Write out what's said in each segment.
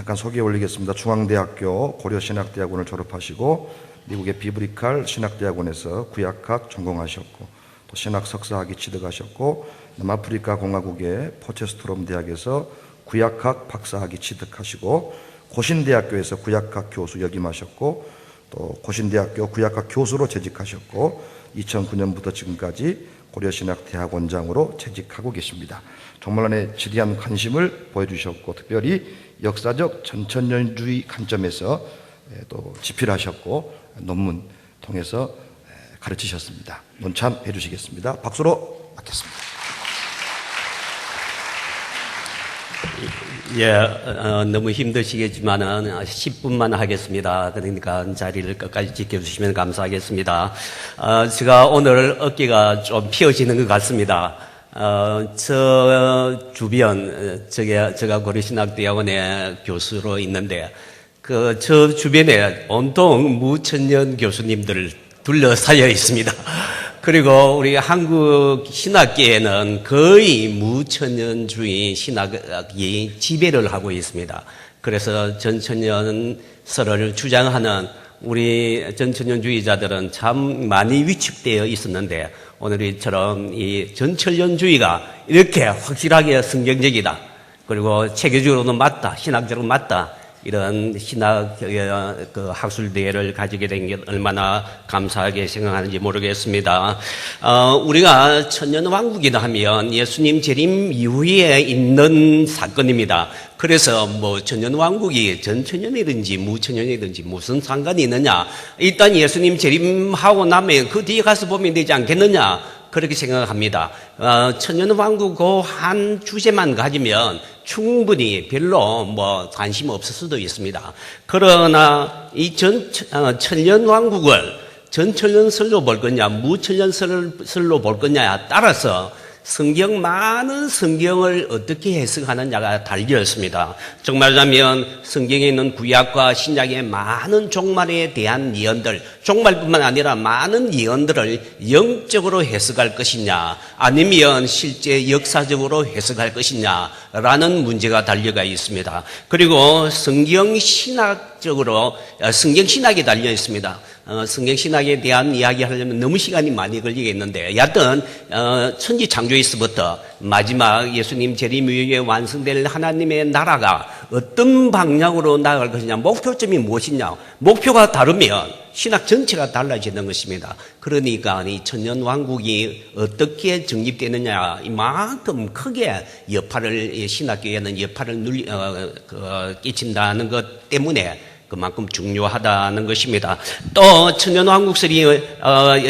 잠깐 소개 올리겠습니다. 중앙대학교 고려신학대학원을 졸업하시고 미국의 비브리칼 신학대학원에서 구약학 전공하셨고 또 신학 석사학위 취득하셨고 남아프리카 공화국의 포체스트롬 대학에서 구약학 박사학위 취득하시고 고신대학교에서 구약학 교수 역임하셨고 또 고신대학교 구약학 교수로 재직하셨고 2009년부터 지금까지 고려신학대학원장으로 재직하고 계십니다. 종말론에 지대한 관심을 보여주셨고 특별히 역사적 전천년주의 관점에서 또 집필하셨고 논문 통해서 가르치셨습니다. 논참 해주시겠습니다. 박수로 맞겠습니다. 너무 힘드시겠지만은 10분만 하겠습니다. 그러니까 자리를 끝까지 지켜주시면 감사하겠습니다. 제가 오늘 어깨가 좀 피어지는 것 같습니다. 저 주변, 제가 고려신학대학원의 교수로 있는데, 저 주변에 온통 무천년 교수님들 둘러싸여 있습니다. 그리고 우리 한국 신학계에는 거의 무천년주의 신학이 지배를 하고 있습니다. 그래서 전천년설을 주장하는 우리 전천년주의자들은 참 많이 위축되어 있었는데 오늘처럼 이 전천년주의가 이렇게 확실하게 성경적이다. 그리고 체계적으로도 맞다. 신학적으로 맞다. 이런 신학 학술대회를 가지게 된 게 얼마나 감사하게 생각하는지 모르겠습니다. 우리가 천년왕국이다 하면 예수님 재림 이후에 있는 사건입니다. 그래서 천년왕국이 전천년이든지 무천년이든지 무슨 상관이 있느냐. 일단 예수님 재림하고 나면 그 뒤에 가서 보면 되지 않겠느냐. 그렇게 생각합니다. 천년왕국 그 한 주제만 가지면 충분히 별로 관심 없을 수도 있습니다. 그러나 이 천년왕국을 전천년설로 볼 거냐, 무천년설로 볼 거냐에 따라서 많은 성경을 어떻게 해석하느냐가 달려있습니다. 정말하자면 성경에 있는 구약과 신약의 많은 종말에 대한 예언들, 종말뿐만 아니라 많은 예언들을 영적으로 해석할 것이냐, 아니면 실제 역사적으로 해석할 것이냐라는 문제가 달려가 있습니다. 그리고 성경 신학이 달려 있습니다. 성경 신학에 대한 이야기 하려면 너무 시간이 많이 걸리겠는데, 여하튼, 천지 창조에서부터 마지막 예수님 재림 이후에 완성될 하나님의 나라가 어떤 방향으로 나아갈 것이냐, 목표점이 무엇이냐, 목표가 다르면 신학 전체가 달라지는 것입니다. 그러니까 이 천년왕국이 어떻게 정립되느냐, 이만큼 크게 신학교에는 여파를 끼친다는 것 때문에 그만큼 중요하다는 것입니다. 또 천년왕국설이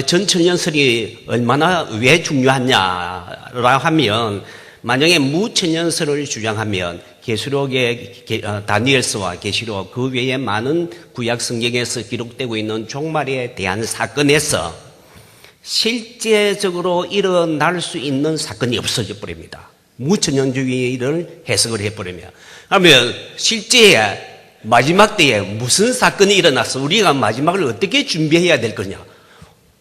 전천년설이 얼마나 왜 중요하냐라 하면, 만약에 무천년설을 주장하면 계시록의 다니엘서와 계시록 그 외에 많은 구약 성경에서 기록되고 있는 종말에 대한 사건에서 실제적으로 일어날 수 있는 사건이 없어져 버립니다. 무천년주의를 해석을 해버리면. 그러면 실제 마지막 때에 무슨 사건이 일어나서 우리가 마지막을 어떻게 준비해야 될 거냐,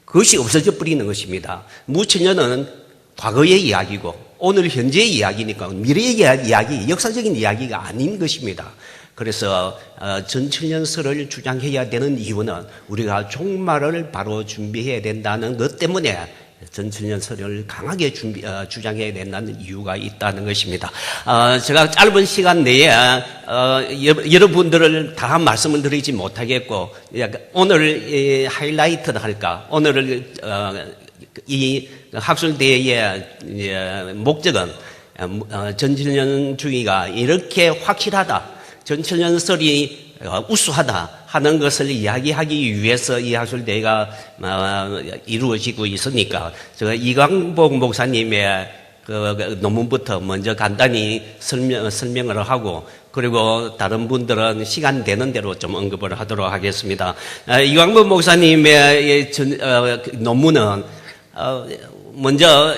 그것이 없어져 버리는 것입니다. 무천년은 과거의 이야기고 오늘 현재의 이야기니까 미래의 이야기, 역사적인 이야기가 아닌 것입니다. 그래서 전천년설을 주장해야 되는 이유는 우리가 종말을 바로 준비해야 된다는 것 때문에 전천년설을 강하게 주장해야 된다는 이유가 있다는 것입니다. 제가 짧은 시간 내에 여러분들을 다 말씀을 드리지 못하겠고, 오늘 하이라이트를 할까, 오늘 이 학술대회의 목적은 전천년주의가 이렇게 확실하다, 전천년설이 우수하다 하는 것을 이야기하기 위해서 이 학술대회가 이루어지고 있으니까, 제가 이광복 목사님의 논문부터 먼저 간단히 설명을 하고, 그리고 다른 분들은 시간 되는 대로 좀 언급을 하도록 하겠습니다. 이광복 목사님의 논문은 먼저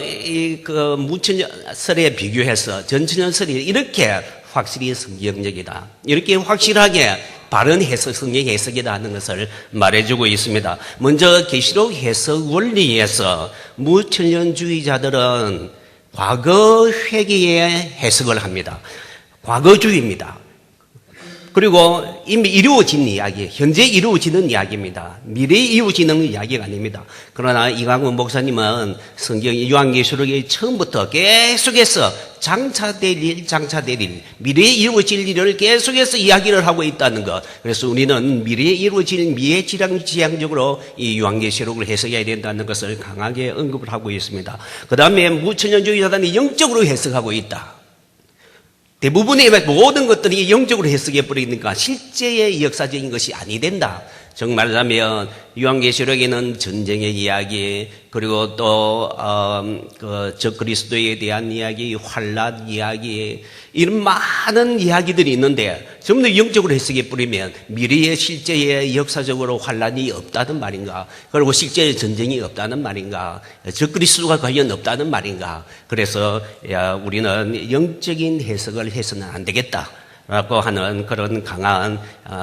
무천년설에 비교해서 전천년설이 이렇게 확실히 성경적이다, 이렇게 확실하게 바른 성경 해석이다 하는 것을 말해주고 있습니다. 먼저 계시록 해석 원리에서 무천년주의자들은 과거 회개의 해석을 합니다. 과거주의입니다. 그리고 이미 이루어진 이야기, 현재 이루어지는 이야기입니다. 미래에 이루어지는 이야기가 아닙니다. 그러나 이광훈 목사님은 성경 요한계시록의 처음부터 계속해서 장차될 일, 미래에 이루어질 일을 계속해서 이야기를 하고 있다는 것. 그래서 우리는 미래에 이루어질 미래지향적으로 이 요한계시록을 해석해야 된다는 것을 강하게 언급을 하고 있습니다. 그 다음에 무천년주의자들이 영적으로 해석하고 있다. 대부분의 모든 것들이 영적으로 해석해 버리니까 실제의 역사적인 것이 아니 된다. 정말 말하면 요한계시록에는 전쟁의 이야기, 그리고 또 적그리스도에 대한 이야기, 환란 이야기, 이런 많은 이야기들이 있는데 전부 다 영적으로 해석해 버리면 미래의 실제의 역사적으로 환란이 없다는 말인가? 그리고 실제의 전쟁이 없다는 말인가? 적그리스도가 과연 없다는 말인가? 그래서 우리는 영적인 해석을 해서는 안 되겠다 라고 하는 그런 강한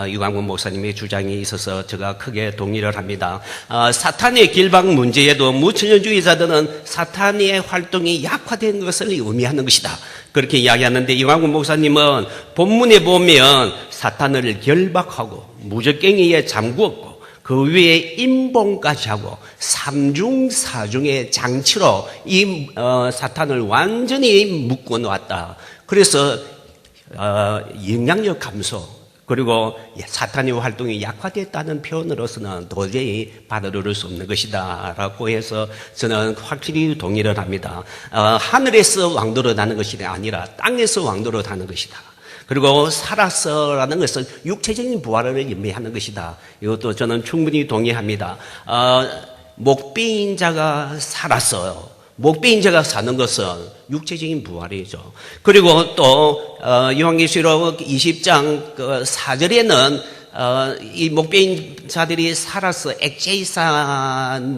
유광훈 목사님의 주장이 있어서 제가 크게 동의를 합니다. 사탄의 길방 문제에도 무천년주의자들은 사탄의 활동이 약화된 것을 의미하는 것이다, 그렇게 이야기하는데, 유광훈 목사님은 본문에 보면 사탄을 결박하고 무적갱이에 잠그었고 그 위에 임봉까지 하고 삼중사중의 장치로 이 사탄을 완전히 묶어 놓았다. 그래서 영향력 감소, 그리고 사탄의 활동이 약화됐다는 표현으로서는 도저히 받아들일 수 없는 것이다 라고 해서 저는 확실히 동의를 합니다. 하늘에서 왕노릇하는 것이 아니라 땅에서 왕노릇하는 것이다. 그리고 살았어라는 것은 육체적인 부활을 의미하는 것이다. 이것도 저는 충분히 동의합니다. 목배인 자가 살았어요. 목배인 자가 사는 것은 육체적인 부활이죠. 그리고 또 요한계시록 20장 4절에는 이 목배인 자들이 살아서 액제이산인데,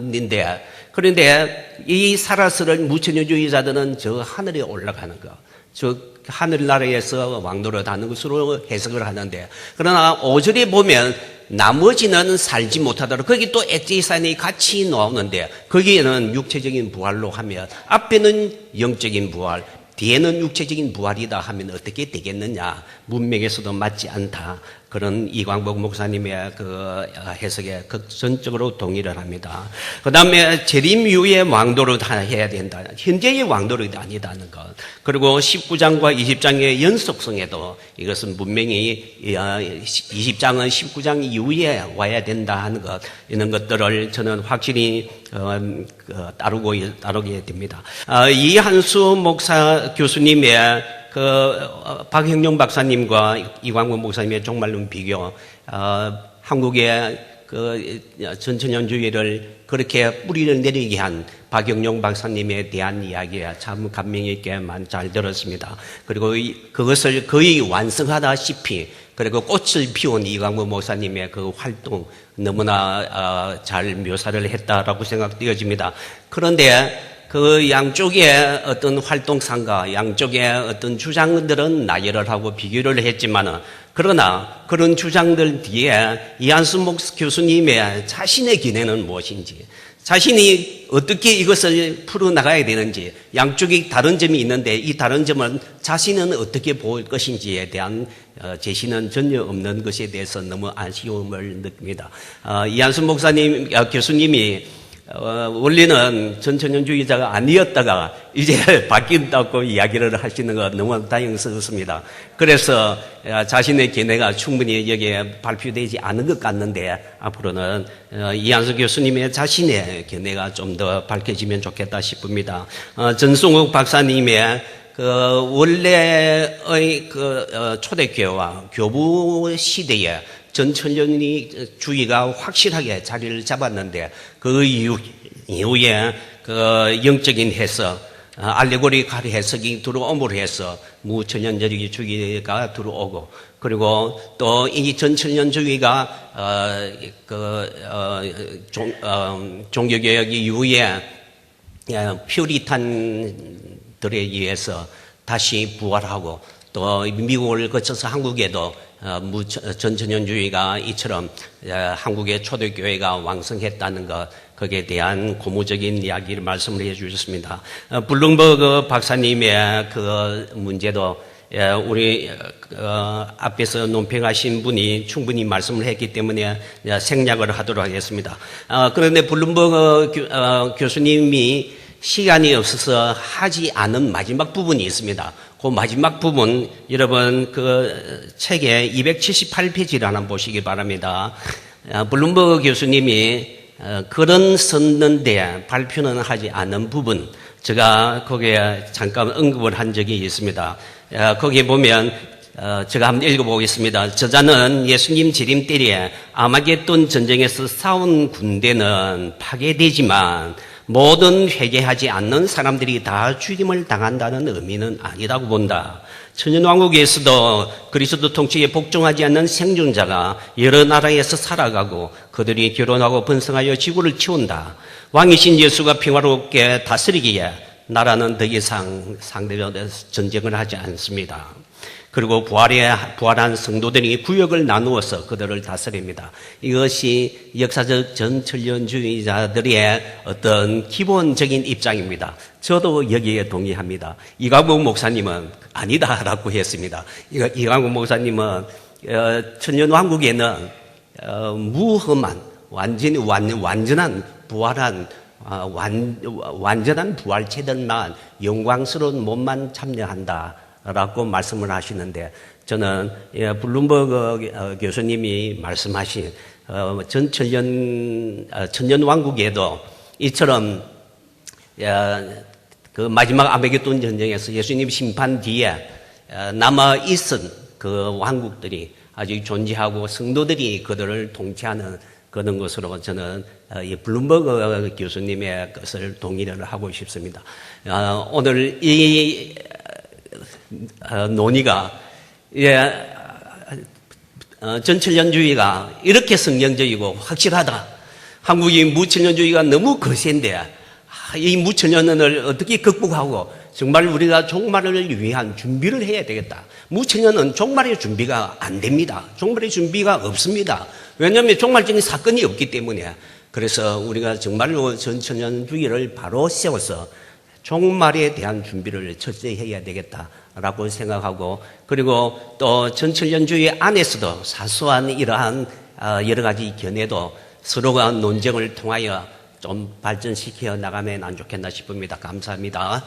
그런데 이 살아서를 무천년주의자들은 저 하늘에 올라가는 것, 저 하늘나라에서 왕노릇하는 것으로 해석을 하는데, 그러나 5절에 보면 나머지는 살지 못하도록, 거기 또 액제이산이 같이 나오는데 거기에는 육체적인 부활로 하면 앞에는 영적인 부활, 뒤에는 육체적인 부활이다 하면 어떻게 되겠느냐? 문맥에서도 맞지 않다. 그런 이광복 목사님의 그 해석에 극전적으로 동의를 합니다. 그 다음에 재림 이후에 왕도를 해야 된다. 현재의 왕도를 아니다는 것. 그리고 19장과 20장의 연속성에도 이것은 분명히 20장은 19장 이후에 와야 된다 하는 것, 이런 것들을 저는 확실히 따르게 됩니다. 이한수 목사 교수님의 박형룡 박사님과 이광훈 목사님의 종말론 비교, 한국의 전천년주의를 그렇게 뿌리를 내리게 한 박형룡 박사님에 대한 이야기가 참 감명 있게만 잘 들었습니다. 그리고 그것을 거의 완성하다시피, 그리고 꽃을 피운 이광훈 목사님의 그 활동 너무나 잘 묘사를 했다라고 생각되어집니다. 그런데 그 양쪽의 어떤 활동상과 양쪽의 어떤 주장들은 나열을 하고 비교를 했지만은, 그러나 그런 주장들 뒤에 이한수 교수님의 자신의 견해는 무엇인지, 자신이 어떻게 이것을 풀어나가야 되는지, 양쪽이 다른 점이 있는데 이 다른 점은 자신은 어떻게 볼 것인지에 대한 제시는 전혀 없는 것에 대해서 너무 아쉬움을 느낍니다. 이한수 교수님이 원래는 전천년주의자가 아니었다가 이제 바뀐다고 이야기를 하시는 거 너무 다행스럽습니다. 그래서 자신의 견해가 충분히 여기에 발표되지 않은 것 같는데, 앞으로는 이한수 교수님의 자신의 견해가 좀 더 밝혀지면 좋겠다 싶습니다. 전승욱 박사님의 원래의 초대교회와 교부 시대에 전천년주의가 확실하게 자리를 잡았는데, 그 이후에 영적인 해석, 알레고리칼 해석이 들어옴으로 해서 무천년주의가 들어오고, 그리고 또 이 전천년주의가 종교개혁 이후에 퓨리탄들에 의해서 다시 부활하고, 또 미국을 거쳐서 한국에도 전천년주의가 이처럼 한국의 초대교회가 왕성했다는 것, 거기에 대한 고무적인 이야기를 말씀을 해 주셨습니다. 블룸버그 박사님의 그 문제도 우리 앞에서 논평하신 분이 충분히 말씀을 했기 때문에 생략을 하도록 하겠습니다. 그런데 블룸버그 교수님이 시간이 없어서 하지 않은 마지막 부분이 있습니다. 그 마지막 부분 여러분 그 책의 278페이지를 하나 보시기 바랍니다. 블룸버그 교수님이 글은 썼는데 발표는 하지 않은 부분, 제가 거기에 잠깐 언급을 한 적이 있습니다. 거기에 보면 제가 한번 읽어보겠습니다. 저자는 예수님 재림 때에 아마겟돈 전쟁에서 싸운 군대는 파괴되지만 모든 회개하지 않는 사람들이 다 죽임을 당한다는 의미는 아니라고 본다. 천년왕국에서도 그리스도 통치에 복종하지 않는 생존자가 여러 나라에서 살아가고 그들이 결혼하고 번성하여 지구를 치운다. 왕이신 예수가 평화롭게 다스리기에 나라는 더 이상 상대로 전쟁을 하지 않습니다. 그리고 부활한 성도들이 구역을 나누어서 그들을 다스립니다. 이것이 역사적 전천년주의자들의 어떤 기본적인 입장입니다. 저도 여기에 동의합니다. 이광복 목사님은 아니다라고 했습니다. 이광복 목사님은 천년왕국에는 무험한 완전한 부활한 완전한 부활체들만 영광스러운 몸만 참여한다. 라고 말씀을 하시는데 저는 블룸버그 교수님이 말씀하신 천년왕국에도 이처럼 그 마지막 아메게돈 전쟁에서 예수님 심판 뒤에 남아있은 그 왕국들이 아직 존재하고 성도들이 그들을 통치하는 그런 것으로 저는 이 블룸버그 교수님의 것을 동의를 하고 싶습니다. 오늘 이 논의가 전천년주의가 이렇게 성경적이고 확실하다. 한국이 무천년주의가 너무 거센데 이 무천년을 어떻게 극복하고 정말 우리가 종말을 위한 준비를 해야 되겠다. 무천년은 종말의 준비가 안 됩니다. 종말의 준비가 없습니다. 왜냐하면 종말적인 사건이 없기 때문에. 그래서 우리가 정말로 전천년주의를 바로 세워서 종말에 대한 준비를 철저히 해야 되겠다라고 생각하고, 그리고 또 전천년주의 안에서도 사소한 이러한 여러 가지 견해도 서로가 논쟁을 통하여 좀 발전시켜 나가면 안 좋겠나 싶습니다. 감사합니다.